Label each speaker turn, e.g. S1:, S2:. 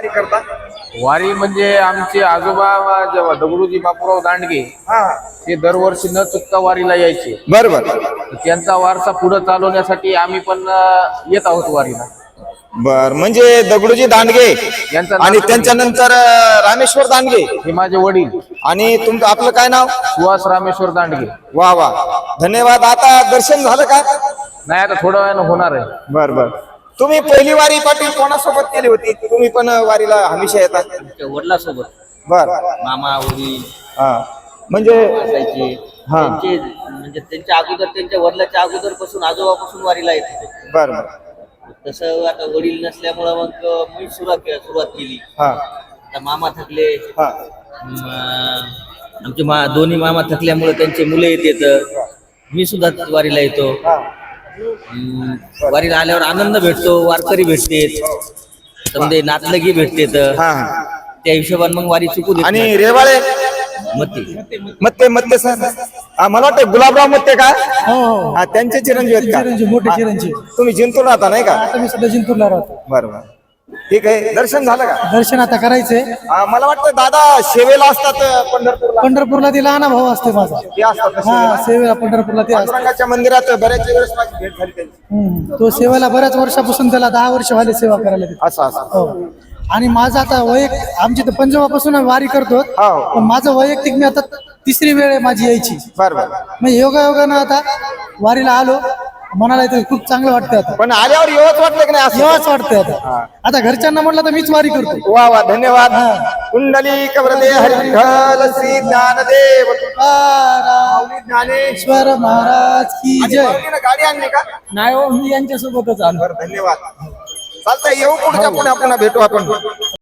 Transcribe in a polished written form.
S1: वारी करता?
S2: वारी म्हणजे आमचे आजोबा जेव्हा दगडूजी बापूराव दांडगे
S1: हा,
S2: ते दरवर्षी न चुकता वारीला यायचे.
S1: बरोबर.
S2: त्यांचा वारसा पुढे चालवण्यासाठी आम्ही पण येत आहोत वारीला.
S1: बर, म्हणजे दगडूजी दांडगे
S2: यांचा
S1: आणि
S2: नाव
S1: त्यांच्यानंतर रामेश्वर दांडगे
S2: हे माझे वडील
S1: आणि तुमचं आपलं काय नाव?
S2: सुहास रामेश्वर दांडगे.
S1: वा वा, धन्यवाद. आता दर्शन झालं का?
S2: नाही, आता थोड्या वेळानं होणार आहे.
S1: बर बर. तुम्ही पहिली वारी पाटील कोणासोबत केली होती? तुम्ही पण वारीला हमेशा येतात?
S3: वडिलांसोबत.
S1: बर.
S3: मामा वडील
S1: हा, म्हणजे
S3: असायचे.
S1: हा.
S3: त्यांचे म्हणजे त्यांच्या अगोदर, त्यांच्या वडिलाच्या अगोदर पासून आजोबापासून वारीला येत होते.
S1: बर बर.
S3: तसं आता वडील नसल्यामुळं मग मी सुरुवात केली.
S1: हा
S3: आता मामा थकले.
S1: हा
S3: आमचे दोन्ही मामा थकल्यामुळे त्यांचे मुलं येतात. मी सुद्धा वारीला येतो.
S1: हा.
S3: वारीला आल्यावर आनंद भेटतो, वारकरी भेटते, समजे नातलगी भेटते.
S1: हा.
S3: त्या हिशोबाने मग वारी चुकू देत
S1: आणि रेवाळे मत्ते मत्ते सर, मला वाटतं गुलाबराव मत्ते का? हा, त्यांचे चिरंजीव आहेत का?
S4: मोठे चिरंजीव.
S1: तुम्ही जिंतूर राहता नाही का?
S4: आता मी सध्या जिंतूरला राहतो.
S1: बरोबर, ठीक आहे. दर्शन झालं का?
S4: दर्शन आता करायचंय.
S1: मला वाटतं दादा सेवेला असतात पंढरपूरला.
S4: पंढरपूरला ते लहान भाऊ असते माझा.
S1: ते असतात ना
S4: हा,
S1: सेवेला?
S4: सेवेला पंढरपूरला ते असते.
S1: पांडुरंगाच्या मंदिरात बऱ्याच वेळेस माझी भेट झाली त्यांची.
S4: तो सेवेला बऱ्याच वर्षापासून, त्याला 10 वर्ष झाले सेवा करायला तिथे.
S1: असं असं.
S4: हो. आणि माझं आता आमची तर पंजाबापासून वारी करतो.
S1: हो.
S4: पण माझं वैयक्तिक मी आता 3री वेळ आहे माझी यायची.
S1: बरोबर.
S4: मग योगायोगानं आता वारीला आलो. मनाला इथे खूप चांगलं वाटतं. आता
S1: पण आल्यावर येवच वाटलं की नाही असं?
S4: येवाच वाटतंय आता. आता घरच्यांना म्हटलं तर मीच वारी करतो.
S1: वा वा, धन्यवाद. कुंडली कवरदे हरी विठ्ठल श्री ज्ञानदेव माऊली
S4: ज्ञानेश्वर महाराज की
S1: आणि
S4: जय.
S1: माऊलीनं गाडी आणली का?
S4: नाही हो, मी यांच्या सोबतच आलो.
S1: बरं, धन्यवाद. चालतंय, येऊ पुढच्या पुन्हा भेटू आपण.